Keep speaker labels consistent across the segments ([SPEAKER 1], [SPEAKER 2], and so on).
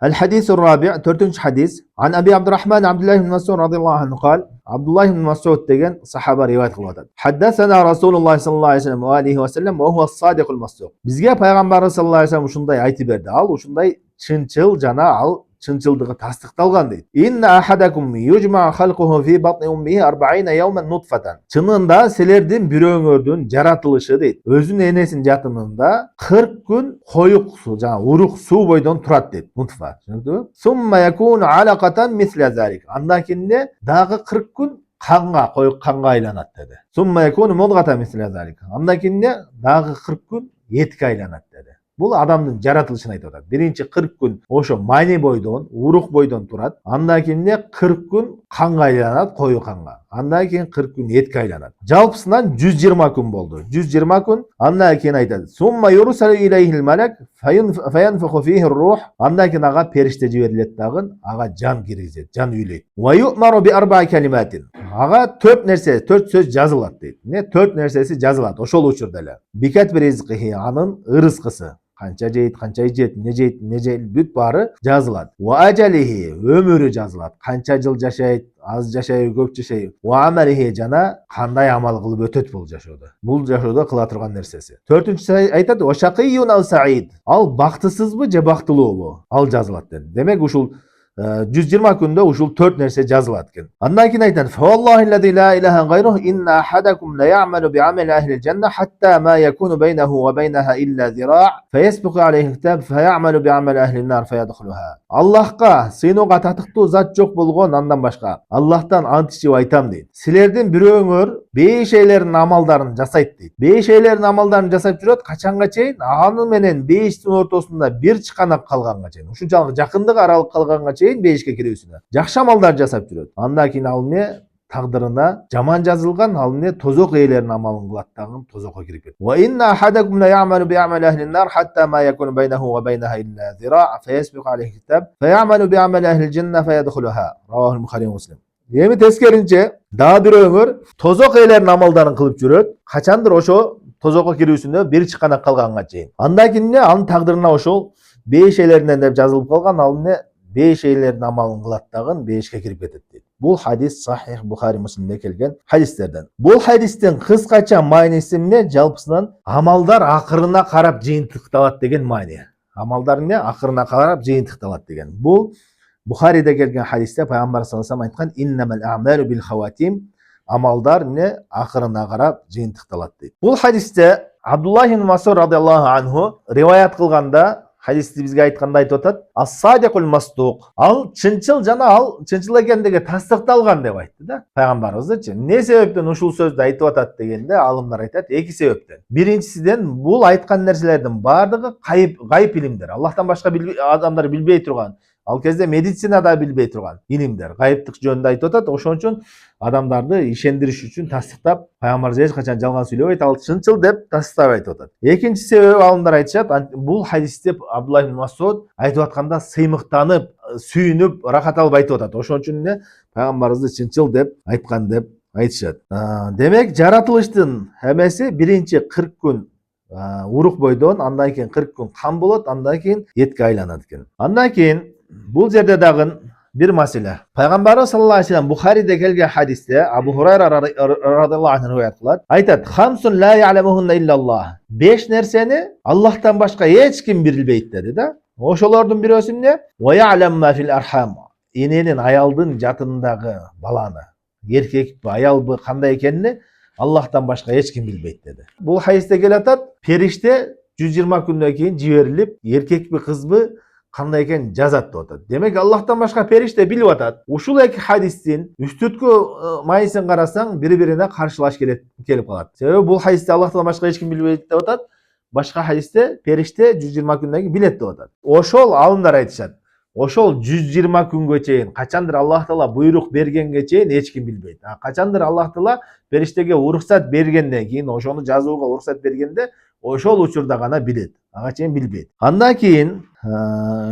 [SPEAKER 1] الحديث الرابع ترتنش حديث عن أبي عبد الرحمن عبد الله بن مسعود رضي الله عنه قال عبد الله بن مسعود تجن صحابة رواية قلوات حدثنا رسول الله صلى الله عليه وسلم وآله وسلم وهو الصادق المصدوق bizga payg'ambarimiz sallallohu alayhi vasallam shunday aytib berdi al shunday chinchil jana al chinchildigi tasdiqtalgan deydi inna ahadakum yujma xalquhu fi batni ummihi 40 yawman nutfatan чынында силердин бирөөңөрдүн жаратылышы дейт өзүнүн энесинин жатынында 40 күн коюк суу жана урук суу бойдон турат дейт нутфа түшүндүңүзбү summa yakunu alaqatan misla zalik андан кийин дагы 40 күн канга коюк канга айланат деди summa yakunu mudghatan misla zalik андан кийин дагы 40 күн этке айланат деди Бұл адамдың жаратылышын айтып жатат. Биринчи 40 күн ошо майне бойдон, урук бойдон турат. Андан кийин 40 күн канга айланат, кою канга. Андан кийин 40 күн этке айланат. Жалпысынан 120 күн болду. 120 күн. Андан кийин айтат. Сумма юрсалу илейхил малак фаянфуху фихи рух. Андан кийин ага периште жиберилет дагы, ага жан киргизет, жан үйлейт. Ва ю'мару би арба'i калиматин. Ага 4 нерсе, 4 сөз жазылат дейт. Не 4 нерсеси жазылат ошол учурда эле. Бикат биризкихи анын ырыскысы. Kança jeyt, kança ijет, не жейт, бүт бары жазылат. Ва ажалихи өмүрү жазылат. Канча жыл жашайт, аз жашайбы, көп жашайбы. Ва амалихи жана кандай амал кылып өтөт бул жашоодо. Бул жашоодо кыла турган нерсеси. 4-нчүсү айтат: "Ва шакийюн ал саид." Ал бактысызбы же бактылуубу? Ал жазылат dedi. Демек ушул 120 күндө ушул 4 нерсе жазылат экен. Андан кийин айтат: "Фаллахи ла илаха гайрух инна ахадакум ла я'малу би'амали ахли жанна хатта ма якуну байнаху ва байнаха илля зира' фаясбуqu алейхи китаб фая'малу би'амали ахли нар фаядхулуха." Аллахка сыйынууга татыктуу зат жок болгон андан башка. Аллахтан ант ичип айтам дейт. Силердин бирөөңөр бейиш эйлердин амалдарын жасайт дейт. Бейиш эйлердин амалдарын жасап жүрөт, качанга чейин аны менен бейиштин ортосунда бир чыканак калганга чейин. Ушунчалык жакындык аралык калганга чейин бейишке кирүүсүнө. Жакшы амалдар жасап жүрөт. Андан кийин ал тагдырына жаман жазылган, ал тозок эйлердин амалын кылат дагы тозокко кирип кетет. Ва инна ахадакум ла я'малу би'амали ахли нар хатта ма якуну байнаху ва байнаха илля зира' фаясбиqu алейхи китаб фая'малу би'амали ахли жанна фаядхулуха. Равахул Бухари ва Муслим. Эми тескеринче дагы бирөөңөр тозок эйлердин амалдарын кылып жүрөт. Качандыр ошо тозокко кирүүсүнө бир чыканак калганга чейин. Андан кийин анын тагдырына ошол бейиш эйлеринен деп жазылып калган, ал бейиш эйлердин амалын кылат дагы бейишке кирип кетет дейт. Бул хадис Сахих Бухари Муслимде келген хадистерден. Бул хадистин кыскача мааниси эмне? Жалпысынан амалдар акырына карап жыйынтыкталат деген маани. Амалдар акырына карап жыйынтыкталат деген. Бул Бухариде келген хадисте пайгамбар саллаллаху алейхи вассалам айткан: "Иннамал а'малу бил хаватим." Амалдар акырына карап жыйынтыкталат дейт. Бул хадисте Абдуллах ибн Мас'уд радиаллаху анху риваят кылганда хадисти бизге айтканда айтып атат: "Ас-садиқул мастуq." Ал чынчыл жана ал чынчыл экендиги тастыкталган деп айтты да пайгамбарыбызчы. Не себептен ушул сөздү айтып атат дегенде алымдар айтат: эки себептен. Биринчисиден бул айткан нерселердин баардыгы гайып илимдер. Аллахтан башка адамдар билбей турган. Ал кезде медицинада билбей турган илимдер, гайыптык жөнүндө айтып атат. Ошон үчүн адамдарды ишендириш үчүн тастыктап, пайгамбарыбыз эч качан жалган сүйлөбөйт, ал чынчыл деп тастыктап айтып атат. Экинчи себеби алымдар айтышат, бул хадисте Абдуллах ибн Мас'уд айтып атканда сыймыктанып, сүйүнүп, рахат алып айтып атат. Ошон үчүн пайгамбарыбызды чынчыл деп айткан деп айтышат. Демек, жаратылыштын эмеси биринчи 40 күн урук бойдон, андан кийин 40 күн кан болот, андан кийин этке айланат экен. Андан кийин бул жерде дагы bir maселе. Пайгамбарыбыз саллаллаху алейхи вассалам Бухариде келген хадисте Абу Хурайра радиаллаху анху риwayat кылат. Айтат: "Хамсун ла я'ламухунна иллаллах." 5 нерсени Аллахтан башка эч ким билбейт деди да. Ошолордун бирөөсү эмне? Ва я'лам ма фил архам. Эненин аялдын жатындагы баланы, эркекпи, аялбы, кандай экенин Аллахтан башка эч ким билбейт деди. Бул хадисте келатат, периште 120 күндөн кийин жиберилип, эркекпи, кызбы кандай экен жазат деп атат. Демек Аллахтан башка периште билип атат. Ушул эки хадистин үстүткү маанисин карасаң, бири-бирине каршылаш келип калат. Себеби бул хадисте Аллахтан башка эч ким билбейт деп атат. Башка хадисте периште 120 күндөн кийин билет деп атат. Ошол алымдар айтышат. Ошол 120 күнгө чейин качандыр Аллах Таала буйрук бергенге чейин эч ким билбейт. Качандыр Аллах Таала периштеге уруксат бергенден кийин, ошону жазууга уруксат бергенде, ошол учурда гана билет. Ага чейин билбейт. Андан кийин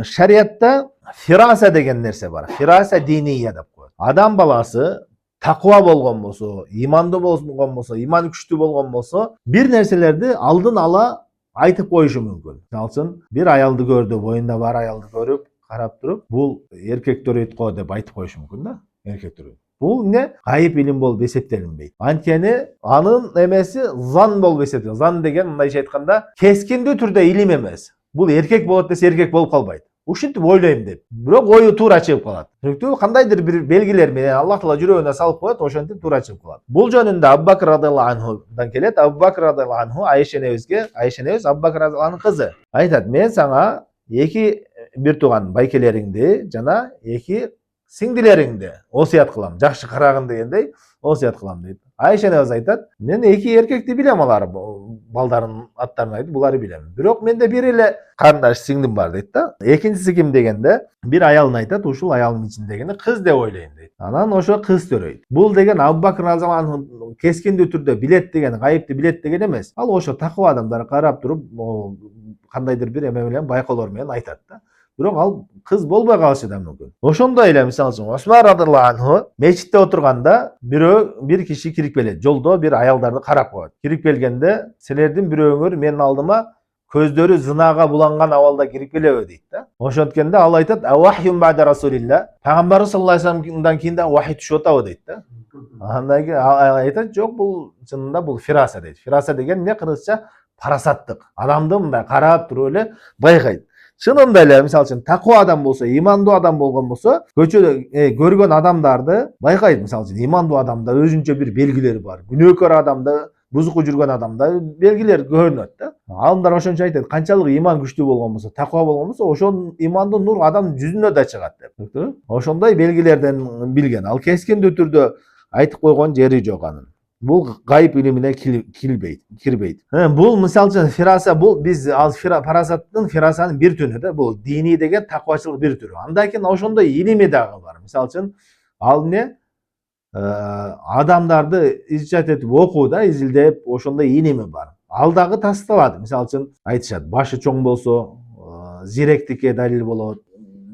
[SPEAKER 1] шариатта фираса деген нерсе бар. Фираса диния деп коет. Адам баласы таква болгон болсо, имандуу болгон болсо, иман күчтүү болгон болсо, бир нерселерди алдын ала айтып коюшу мүмкүн. Мисалы үчүн, бир аялды көрдү, боюнда бар аялды көрүп, карап туруп бул эркектер өйт го деп айтып коюшу мүмкүн да, эркектер. Бул эмне? Гайып илим болуп эсептелинбейт. Анткени анын эмеси зан болуп эсептелет. Зан деген мындайча айтканда кескиндүү түрдө илим эмес. Бул эркек болот десе эркек болуп калбайт. Ушинтип ойлойм деп. Бирок ою туура чыгып калат. Түшүнүктүүбү? Кандайдыр бир белгилер менен Аллах Таала жүрөгүнө салып коет, ошентип туура чыгып калат. Бул жөнүндө Абу Бакр радыйаллаху анхудан келет. Абу Бакр радыйаллаху анху Айша энебиз Абу Бакр радыйаллаху анхунун кызы. Айтат: "Мен сага эки бир тууган байкелериңди жана эки сиңдилериңди осуят кылам, жакшы карагын" дегендей осуят кылам дейт. Айша энебиз айтат: "Мен эки эркекти билем, алар балдардын аттарын айтып, буларды билем. Бирок менде бир эле карындаш сиңдим бар" дейт да. Экинчиси ким дегенде, бир аялын айтат, ушул аялдын ичиндегини кыз деп ойлойм дейт. Анан ошо кыз төрөйт. Бул деген Абу Бакр разыяллаху анху кескиндүү түрдө билет деген, гайыпты билет деген эмес. Ал ошо такыба адамдар карап туруп, кандайдыр бир эме менен, байкоолор менен айтат да. Бирок ал кыз болбой калышы да мүмкүн. Ошондой эле мисалы үчүн Осман радыйаллаху анху мечитте отурганда бир киши кирип келет. Жолдо бир аялдарды карап коет. Кирип келгенде: "Силердин бирөөңөр менин алдыма көздөрү зынага буланган абалда кирип келеби" дейт да. Ошонткенде ал айтат: "Вахюн ба'да расулилла". Пайгамбарыбыз саллаллаху алейхи вассаламдан кийин да вахий түшүп атабы дейт да. Андан кийин айтат: "Жок, бул чынында бул фираса" дейт. Фираса деген эмне? Кыргызча парасаттык. Адамды мындай карап туруп эле байкайт. Чынында эле мисалы үчүн такыба адам болсо, имандуу адам болгон болсо, көчөдө көргөн адамдарды байкайт. Мисалы үчүн имандуу адамда өзүнчө бир белгилер бар. Күнөөкөр адамда, бузуку жүргөн адамда белгилер көрүнөт да. Адамдар ошончо айтат: канчалык иман күчтүү болгон болсо, такыба болгон болсо, ошол имандуу нур адамдын жүзүнө да чыгат деп. Ошондой белгилерден билген. Ал кескиндүү түрдө айтып койгон жери жок анын. Бул гайып илимине кирбейт. Бул мисалы үчүн фираса, бул биз ал парасаттын, фирасанын бир түрү да. Бул диний деген такыбачылык бир түрү. Андан кийин ошондой илими дагы бар. Мисалы үчүн ал эмне? Адамдарды изчат этип окуу да, изилдеп, ошондой илими бар. Ал дагы тасталат. Мисалы үчүн айтышат: башы чоң болсо зиректикке далил болот.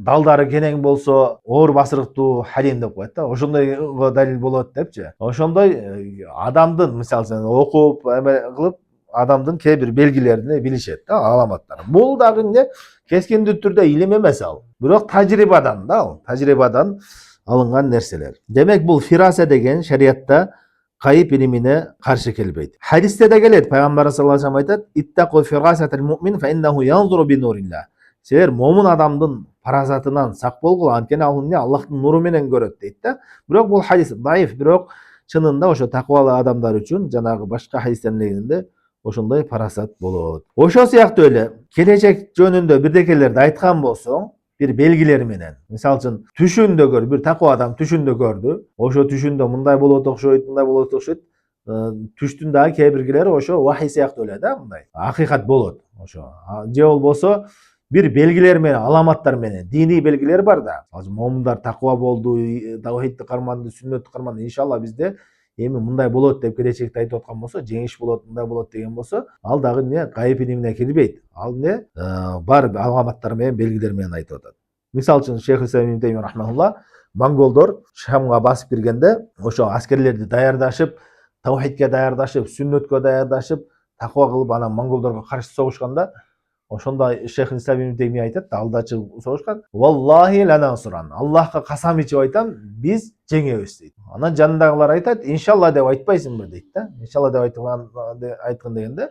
[SPEAKER 1] Далдары кенең болсо оор басырыктуу халим деп коет да. Ошондойго далил болот депчи. Ошондой адамдын мисалы үчүн окуп, эме кылып, адамдын кээ бир белгилерин билишет да, аламаттарын. Бул дагы эмне? Кескиндүү түрдө илим эмес ал. Бирок тажрыйбадан да, ал тажрыйбадан алынган нерселер. Демек бул фираса деген шариятта гайып илимине каршы келбейт. Хадисте да келет. Пайгамбар саллаллаху алейхи вассалам айтат: "Иттaqu firasatal mu'min fa innahu yanzuru bi nurillah". Силер момун адамдын парасатынан сак болгула, анткени ал эмне? Аллахтын нуру менен көрөт дейт да. Бирок бул хадис даиф, бирок чынында ошо такыбалуу адамдар үчүн жанагы башка хадистердин негизинде ошондой парасат болот. Ошол сыяктуу эле келечек жөнүндө бирдекелерди айткан болсоң, бир белгилер менен. Мисалы үчүн түшүндө көр, бир такыба адам түшүндө көрдү. Ошо түшүндө мындай болот окшойт, мындай болот окшойт. Түштүн дагы кээ биргилери ошо вахий сыяктуу эле да, мындай. Акыйкат болот ошо. Же болбосо бир белгилер менен, аламаттар менен, диний белгилер бар да. Азыр момундар такыба болду, тавхидти карманды, сүннөттү карманды, иншалла бизде эми мындай болот деп келечекте айтып аткан болсо, жеңиш болот, мындай болот деген болсо, ал дагы эмне? Гайып илимине кирбейт. Ал эмне? Бар аламаттар менен, белгилер менен айтып атат. Мисалы үчүн Шейх Ислам ибн Таймия рахмаулла монголдор Шамга басып киргенде, ошо аскерлерди даярдашып, тавхидке даярдашып, сүннөткө даярдашып, такыба кылып анан монголдорго каршы согушканда, ошондо Шейх Ислам ибн Таймия айтат, алда чыгып согушкан: "Валлахи ланансуран". Аллахка касам ичип айтам, биз жеңебиз дейт. Анан жанындагылар айтат: "Иншалла" деп айтпайсыңбы дейт да. Иншалла деп айткан дегенде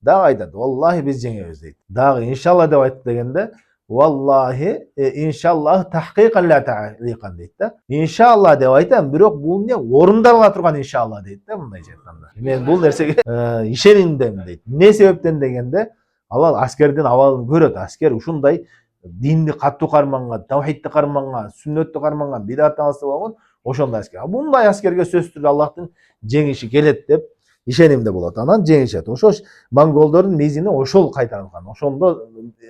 [SPEAKER 1] дагы айтат: "Валлахи биз жеңебиз" дейт. Дагы иншалла деп айтты дегенде: "Валлахи иншалла тахкикан ла та'ликан" дейт да. Иншалла деп айтам, бирок бул эмне? Орундала турган иншалла дейт да, мындайча айтканда. Мен бул нерсеге ишениндем дейт. Эмне себептен дегенде, ал аскердин абалын көрөт. Аскер ушундай динди катуу карманган, тавхидти карманган, сүннөттү карманган, бидаттан алыс болгон ошондой аскер. Мындай аскерге сөзсүз түрдө Аллахтын жеңиши келет деп ишенимде болот. Анан жеңишет. Ошо монголдордун мизини ошол кайтарылган. Ошондо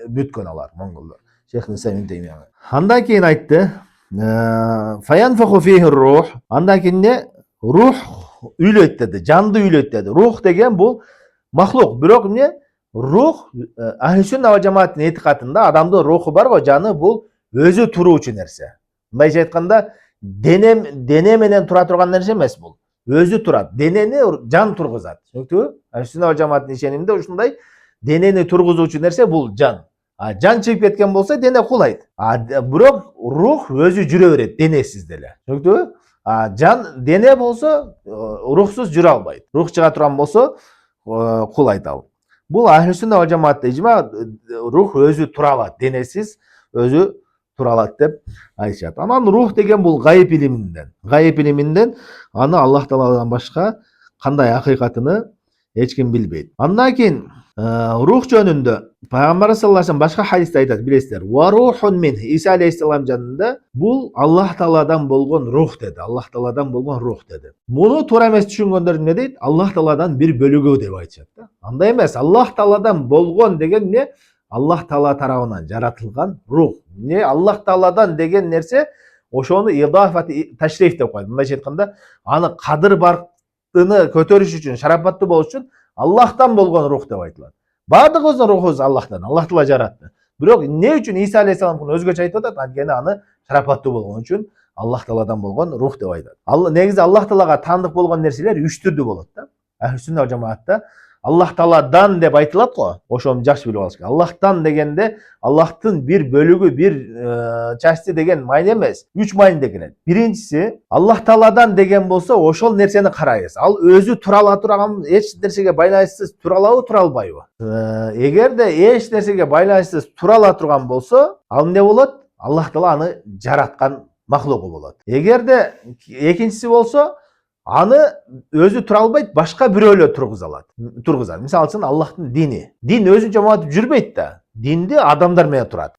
[SPEAKER 1] бүткөн алар монголдор. Шейх Ислам ибн Таймия. Андан кийин айтты: "Фаянфаху фихи рух". Андан кийин рух үйлөйт деди, жанды үйлөйт деди. Рух деген бул махлук, бирок эмне? Рух ахли-сунна ва жамааттын этикадында адамдын руху бар го, жаны бул өзү туруучу нерсе. Мындайча айтканда, дене менен тура турган нерсе эмес бул. Өзү турат. Денени жан тургузат. Түшүнүктүбү? Ахли-сунна ва жамааттын ишениминде ушундай денени тургузуучу нерсе бул жан. Жан чыгып кеткен болса, дене кулайт. Бирок рух өзү жүрө берет, денесиз деле. Түшүндүңүзбү? Жан дене болсо, рухсуз жүрө албайт. Рух чыга турган болсо, кулайт ал. Бул ахли-сүннат вал жамаатта ижма, рух өзү тура алат, денесиз өзү тура алат деп айтышат. Анан рух деген бул гайып илиминден. Гайып илиминден аны Аллах Тааладан башка кандай акыйкатыны эч ким билбейт. Андан кийин рух жөнүндө Пайгамбар саллаллаху алейхи вассалам башка хадисте айтат, билесиздер. Ва рухун мин. Иса алейхиссалам жанында бул Аллах Тааладан болгон рух деди. Аллах Тааладан болгон рух деди. Муну туура эмес түшүнгөндөр эмне дейт? Аллах Тааладан бир бөлүгү деп айтышат да. Андай эмес. Аллах Тааладан болгон деген эмне? Аллах Таала тарабынан жаратылган рух. Не Аллах Тааладан деген нерсе ошону идафат ташриф деп коет. Мындайча айтканда, аны кадыр бартыны көтөрүш үчүн, шарапаттуу болуш үчүн Аллахтан болгон рух деп айтылат. Бардыгыбыздын рухубуз Аллахтан, Аллах Таала жаратты. Бирок эмне үчүн Иса алейхиссалам муну өзгөчө айтып атат? Анткени аны шарапаттуу болгон үчүн Аллах Тааладан болгон рух деп айтат. Негизи Аллах Таалага таандык болгон нерселер 3 түрдүү болот да. Ахли-сүннат вал жамаатта Аллах Тааладан деп айтылат го. Ошону жакшы билип алыш керек. Аллахтан дегенде Аллахтын бир бөлүгү, бир части деген майны эмес. 3 майында келет. Биринчиси, Аллах Тааладан деген болсо, ошол нерсени карайбыз. Ал өзү турала турган, эч нерсеге байланышсыз туралабы, туралбайбы? Эгерде эч нерсеге байланышсыз турала турган болсо, ал эмне болот? Аллах Таала аны жараткан махлугу болот. Эгерде экинчиси болсо, аны өзү тура албайт, башка бирөөлөр тургузат. Мисалы үчүн Аллахтын дини. Дин өзүнчө матып жүрбөйт да. Динди адамдар менен турат.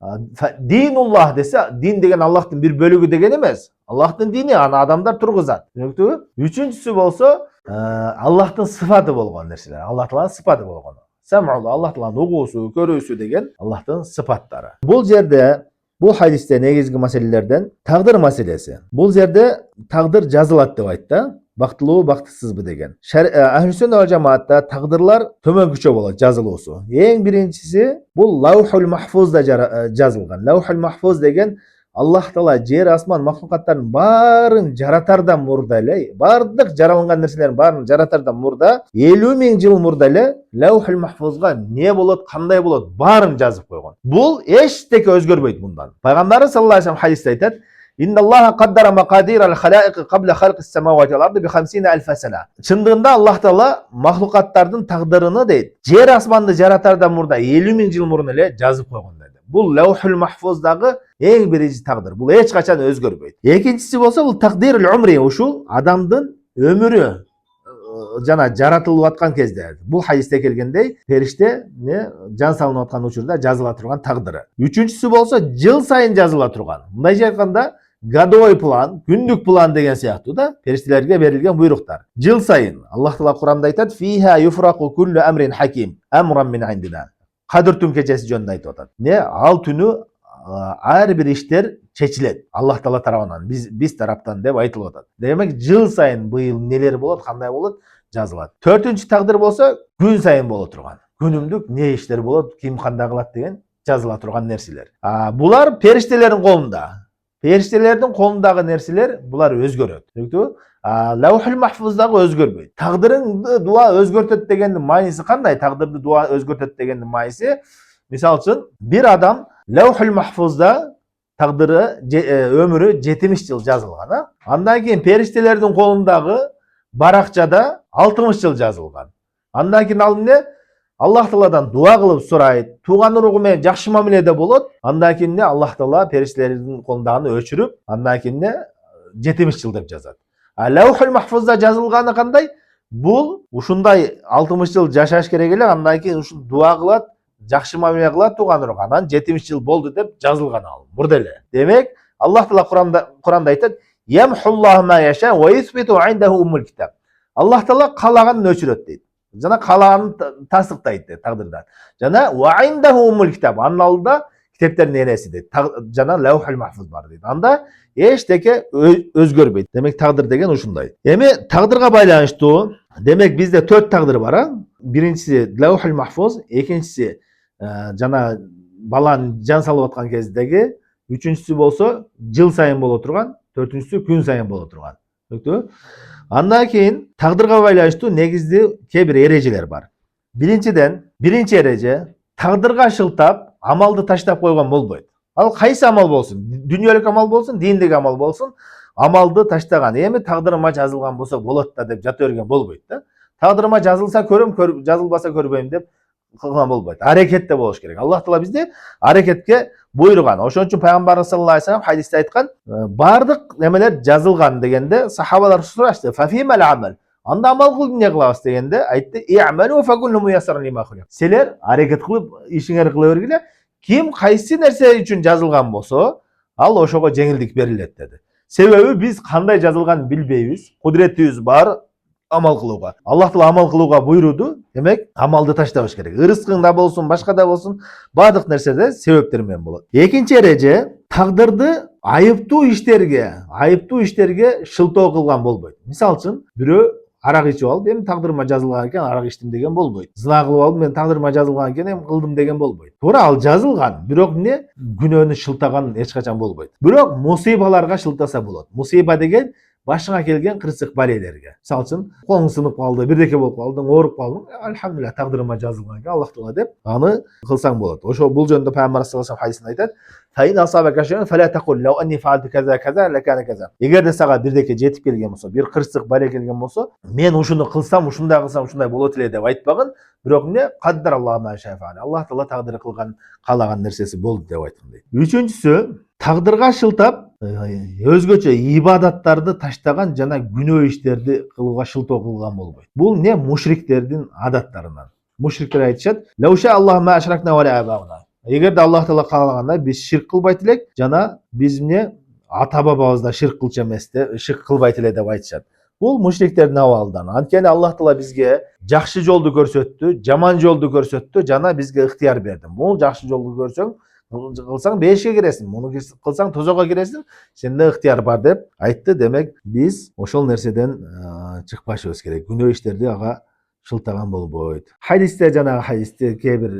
[SPEAKER 1] Динуллах десе, дин деген Аллахтын бир бөлүгү деген эмес. Аллахтын дини, аны адамдар тургузат. Түшүнүктүбү? Үчүнчүсү болсо, Аллахтын сыфаты болгон нерселер. Аллах Тааланын сыфаты болгон. Сам'у, Аллах Тааланын угуусу, көрүүсү деген Аллахтын сыфаттары. Бул жерде бул хадисте негизги маселелерден тагдыр маселеси. Бул жерде тагдыр жазылат деп айтты. Бактылуу, бактысызбы деген. Ахли-сүннат вал жамаатта тагдырлар төмөнкүчө болот жазылуусу. Эң биринчиси бул Лаухул Махфузда жазылган. Лаухул Махфуз деген Аллах Таала жер асман махлукаттардын баарын жаратардан мурда эле, бардык жаралган нерселердин баарын жаратардан мурда 50.000 жыл мурда эле Лаухул Махфузга не болот, кандай болот, баарын жазып койгон. Бул эчтеке өзгөрбөйт мындан. Пайгамбар саллаллаху алейхи вассалам хадисте айтат: Инна Аллаха каддара макадир ал-халаиq qabla khalq as-samawati wal-ardi bi 50,000 sana. Чындыгында Аллах Таала махлукаттардын тагдырыны дейт, жер асманды жаратардан мурда 50.000 жыл мурун эле жазып койгон деди. Бул Лаухул Махфуздагы эң биринчи тагдыр. Бул эч качан өзгөрбөйт. Экинчиси болсо бул тагдирул умри, ушул адамдын өмүрү жана жаратылып аткан кезде. Бул хадисте келгендей, периште жан салынып аткан учурда жазыла турган тагдыры. Үчүнчүсү болсо жыл сайын жазыла турган. Мындайча айтканда, годовой план, күндүк план деген сыяктуу да, периштелерге берилген буйруктар. Жыл сайын Аллах Таала Куранда айтат: "Фиха юфрaqu kullu amrin hakim, amran min indina." Кадыр түн кечеси жөнүндө айтып атат. Ал түнү ар бир иштер чечилет Аллах Таала тарабынан, биз тараптан деп айтылып атат. Демек жыл сайын быйыл нелер болот, кандай болот жазылат. Төртүнчү тагдыр болсо күн сайын боло турган. Күнүмдүк не иштер болот, ким кандай кылат деген жазыла турган нерселер. Булар периштелердин колунда. Периштелердин колундагы нерселер булар өзгөрөт. Түшүнүктүбү? Лаухул Махфуздагы өзгөрбөйт. Тагдырыңды дуа өзгөртөт дегендин майнысы кандай? Тагдырды дуа өзгөртөт дегендин майнысы, мисалы үчүн, бир адам Лаухул Махфузда тагдыры, өмүрү 70 жыл жазылган. Андан кийин периштелердин колундагы баракчада 60 жыл жазылган. Андан кийин ал эмне? Аллах Тааладан дуа кылып сурайт, тууган уругу менен жакшы мамиледе болот. Андан кийин Аллах Таала периштелердин колундагыны өчүрүп, андан кийин 70 жыл деп жазат. Лаухул Махфузда жазылганы кандай? Бул ушундай 60 жыл жашаш керек эле, андан кийин ушул дуа кылат, жакшы мамиле кылат тууган уругу. Анан 70 жыл болду деп жазылган ал. Бурда эле. Демек, Аллах Таала Куранда айтат: "Ямхуллаху ма яша ва юсбиту индаху уммул китаб." Аллах Таала каалаганын өчүрөт дейт. Жана каалаганын тасдыктайт дейт тагдырдан. Жана ва индаху уммул китаб. Анын алдында китептердин энеси дейт. Жана Лаухул Махфуз бар дейт. Анда эчтеке өзгөрбөйт. Демек тагдыр деген ушундай. Эми тагдырга байланыштуу, демек бизде 4 тагдыр бар. Биринчиси Лаухул Махфуз, экинчиси жана баланын жан салып аткан кездеги, үчүнчүсү болсо жыл сайын боло турган, төртүнчүсү күн сайын боло турган. Түшүндүкпү? Андан кийин тагдырга байланыштуу негизди кээ бир эрежелер бар. Биринчиден, биринчи эреже, тагдырга шылтап амалды таштап койгон болбойт. Ал кайсы амал болсун? Дүнүйөлүк амал болсун, диндик амал болсун, амалды таштаган. Эми тагдырыма жазылган болсо болот да деп жата берген болбойт да. Тагдырыма жазылса көрөм, жазылбаса көрбөйм деп кылган болбойт. Аракетте болуш керек. Аллах Таала бизди аракетке буйруган. Ошон үчүн пайгамбарыбыз саллаллаху алейхи вассалам хадисте айткан, бардык немелер жазылган дегенде сахабалар сурашты: "Фафимал амал?" Анда амал кылып эмне кылабыз дегенде айтты: "И'малу факуллу муяссарун лима хулик." Силер аракет кылып ишиңерди кыла бергиле. Ким кайсы нерсе үчүн жазылган болсо, ал ошого жеңилдик берилет деди. Себеби биз кандай жазылганын билбейбиз. Кудуретибиз бар амал кылууга. Аллах Таала амал кылууга буйруду. Демек, амалды таштабыш керек. Ырыскыңда болсун, башка да болсун, бардык нерседе себептер менен болот. Экинчи эреже, тагдырды айыптуу иштерге шылтоо кылган болбойт. Мисалы үчүн, бирөө арак ичип алып, эми тагдырыма жазылган экен, арак ичтим деген болбойт. Зына кылып алып, мен тагдырыма жазылган экен, эми кылдым деген болбойт. Туура, ал жазылган, бирок эмне күнөөнү шылтаган эч качан болбойт. Бирок мусибаларга шылтаса болот. Мусиба деген башыңа келген кырсык балелерге. Мисалы үчүн, колуң сынып калды, бирдеке болуп калдың, ооруп калдың, альхамдулилlah, тагдырыма жазылган экен, Аллах Таала деп аны кылсаң болот. Ошо бул жөнүндө пайгамбар саллаллаху алейхи хадисинде айтат: "Фаин асабака шайъун фала тaqul лау анни фаалту каза каза лакана каза." Эгерде сага бирдеке жетип келген болсо, бир кырсык бале келген болсо, мен ушуну кылсам, ушундай кылсам, ушундай болот эле деп айтпагын, бирок эмне каддар Аллах ма шафа'а. Аллах Таала тагдыр кылган, каалаган нерсеси болду деп айткан дейт. Үчүнчүсү, тагдырга шылтап өзгөчө ибадаттарды таштаган жана күнөө иштерди кылууга шылтоо кылган болбойт. Бул не мушриктердин адаттарынан. Мушриктер айтышат: "Лауша Аллах ма ашракна ва ла абауна." Эгерде Аллах Таала каалаганда биз ширк кылбайт элек, жана биз эмне ата бабабыз да ширк кылчу эмес деп, ширк кылбайт эле деп айтышат. Бул мушриктердин абалынан. Анткени Аллах Таала бизге жакшы жолду көрсөттү, жаман жолду көрсөттү, жана бизге ыктыяр берди. Бул жакшы жолду көрсөң, кылсаң бешикке киресиң, муну кылсаң тозокко киресиң, сенде ыктыяр бар деп айтты. Демек, биз ошол нерседен чыкпашыбыз керек. Күнөө иштерди ага шылтаган болбойт. Хадисте, жанагы хадисте кээ бир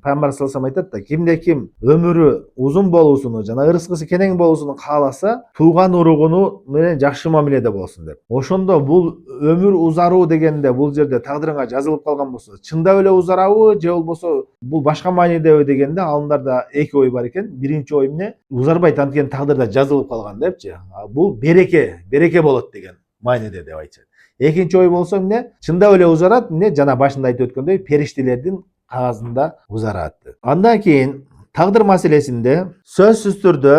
[SPEAKER 1] пайгамбар саллаллаху алейхи вассалам айтат да: "Кимде ким өмүрү узун болуусуну жана ырыскысы кенең болуусуну кааласа, тууган уругуну менен жакшы мамиледе болсун" деп. Ошондо бул өмүр узаруу дегенде бул жерде тагдырыңа жазылып калган болсо, чындап эле узарабы же болбосо бул башка маанидеби дегенде алымдарда эки ой бар экен. Биринчи ой эмне? Узарбайт, анткени тагдырда жазылып калган депчи. Бул береке болот деген мааниде деп айтышат. Экинчи ой болсо эмне? Чындап эле узарат, эмне жана башында айтып өткөндөй, периштелердин кагазында узарат. Андан кийин тагдыр маселесинде сөзсүз түрдө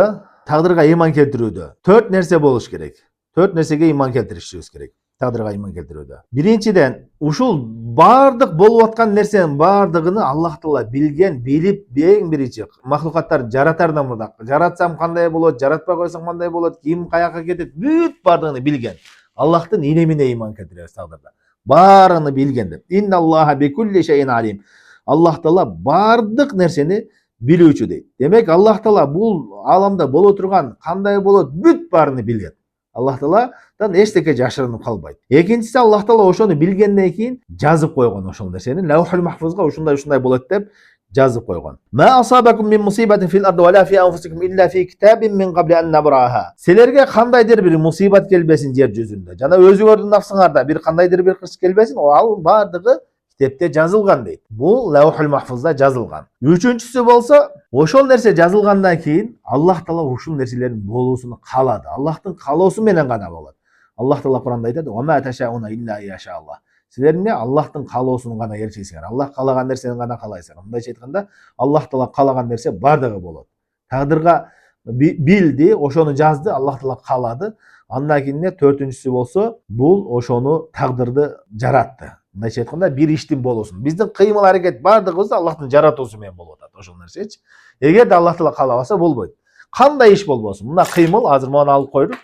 [SPEAKER 1] тагдырга ыйман келтирүүдө 4 нерсе болуш керек. 4 нерсеге ыйман келтиришибиз керек. Тагдырга ыйман келтирүүдө. Биринчиден, ушул бардык болуп аткан нерсенин бардыгын Аллах Таала билген, билип, эң биринчи махлукаттарды жаратардан мурда, жаратсам кандай болот, жаратпай койсом кандай болот, ким каяка кетет, бүт бардыгын билген. Аллахтын илимине ыйман келтиребиз тагдырда. Баарыны билген деп. Инна Аллаха би кулли шайин алим. Аллах Таала бардык нерсени билүүчү дейт. Демек, Аллах Таала бул аламда боло турган кандай болот, бүт баарыны билген. Аллах Тааладан эчтеке жашырынып калбайт. Экинчиси, Аллах Таала ошону билгенден кийин жазып койгон ошол нерсени. Лаухул махфузга ушундай болот деп жазып койгон. Ма асабакум мин мусибатин фил арди ва ла фи анфусикум илля фи китабин мин кабли ан набраха. Силерге кандайдыр бир мусибат келбесин жер жүзүндө, жана өзүңөрдүн нафсыңарда бир кандайдыр бир кырсык келбесин, ал бардыгы китепте жазылган дейт. Бул Лаухул махфузда жазылган. Үчүнчүсү болсо, ошол нерсе жазылгандан кийин Аллах Таала ушул нерселердин болуусун каалады. Аллахтын каалоосу менен гана болот. Аллах Таала Куранда айтат: "Ва ма ташауна илля яша Аллах." Силер эмне Аллахтын каалоосун гана ээрчейсиңер. Аллах каалаган нерсени гана каалайсыңар. Мындайча айтканда, Аллах Таала каалаган нерсе бардыгы болот. Тагдырга билди, ошону жазды, Аллах Таала каалады. Андан кийин 4-үнчүсү болсо, бул ошону тагдырды жаратты. Мындайча айтканда, бир иштин болуусун. Биздин кыймыл аракет бардыгыбыз Аллахтын жаратуусу менен болуп атат ошол нерсечи. Эгерде Аллах Таала каалабаса болбойт. Кандай иш болбосун. Мына кыймыл азыр муну алып коелук.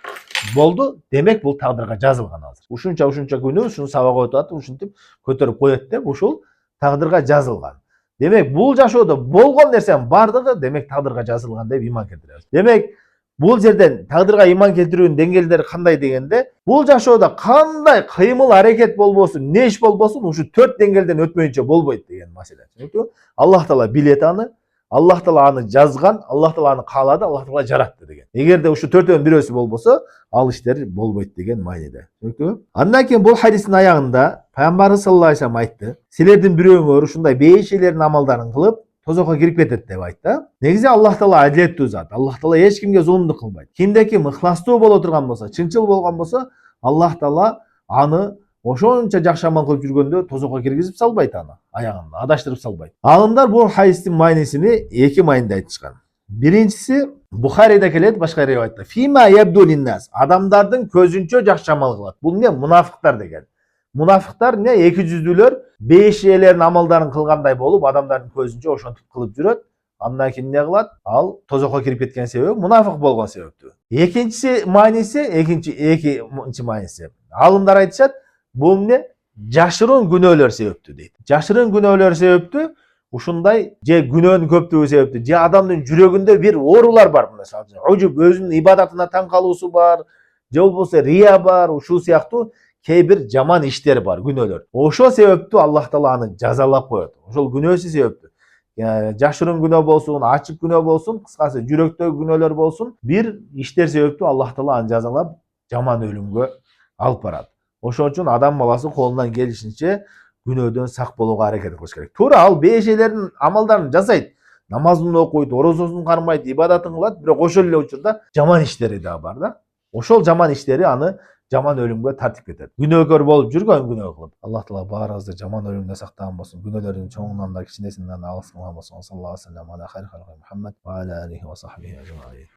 [SPEAKER 1] Болду, демек бул тагдырга жазылган азыр. Ушунча күнү ушуну сабак өтүп атып, ушинтип көтөрүп коет деп ушул тагдырга жазылган. Демек, бул жашоодо болгон нерсенин бардыгы демек тагдырга жазылган деп ыйман келтиребиз. Демек, бул жерден тагдырга ыйман келтирүүнүн деңгээлдери кандай дегенде, бул жашоодо кандай кыймыл аракет болбосун, не иш болбосун, ушу 4 деңгээлден өтмөйүнчө болбойт деген маселе. Түшүнүктүбү? Аллах Таала билет аны, Аллах Таала аны жазган, Аллах Таала аны каалады, Аллах Таала жаратты деген. Эгерде ушу 4-төн бирөөсү болбосо, ал иштер болбойт деген мааниде. Түшүнүктүбү? Андан кийин бул хадистин аягында пайгамбарыбыз саллаллаху алейхи вассалам айтты: "Силердин бирөөңөр ушундай бейшелердин амалдарын кылып, tozokko kiрип кетет деп айтты. Негизи Аллах Таала адилеттүү зат. Аллах Таала эч кимге зулумдук кылбайт. Кимде-ким ыхластуу боло турган болсо, чынчыл болгон болсо, Аллах Таала аны ошончо жакшы амал кылып жүргөндө тозокко киргизип салбайт, аны аягында адаштырып салбайт. Аалымдар бул хадистин маанисини эки мааниде айтышкан. Биринчиси Бухарида келет, башка риваятта. Фима ябду линнас. Адамдардын көзүнчө жакшы амал кылат. Бул эмне? Мунафыктар деген. Мунафыктар эмне? Эки жүздүүлөр беш элердин амалдарын кылгандай болуп, адамдардын көзүнчө ошентип кылып жүрөт. Андан кийин эмне кылат? Ал тозокко кирип кеткен себеби мунафык болгон себептүү. Экинчи мааниси. Алымдар айтышат, бул эмне? Жашырын күнөөлөр себептүү дейт. Жашырын күнөөлөр себептүү, ушундай же күнөөнүн көптүгү себептүү, же адамдын жүрөгүндө бир оорулар бар, мисалы үчүн ожуп өзүнүн ибадатына таң калуусу бар, же болбосо рия бар, ушул сыяктуу кээ бир жаман иштер бар, күнөөлөр. Ошол себептүү Аллах Таала аны жазалап коет. Ошол күнөөсү себептүү. Жашырын күнөө болсун, ачык күнөө болсун, кыскасы жүрөктөгү күнөөлөр болсун, бир иштер себептүү Аллах Таала аны жазалап жаман өлүмгө алып барат. Ошон үчүн адам баласы колунан келишинче күнөөдөн сак болууга аракет кылыш керек. Туура ал беш элердин амалдарын жасайт. Намазын окуйт, орозосун кармайт, ибадатын кылат, бирок ошол эле учурда жаман иштери да бар да. Ошол жаман иштери аны жаман өлүмгө тартип кетет. Күнөөкөр болуп жүргөн күнөө кылып. Аллах Таала баарыбызды жаман өлүмдөн сактаган болсун. Күнөөлөрдүн чоңунан да кичинесинен да алыс кылган болсун. Саллаллаху алейхи ва саллям ала хайр халқи Мухаммад ва аля алихи ва сахбихи ажмаин.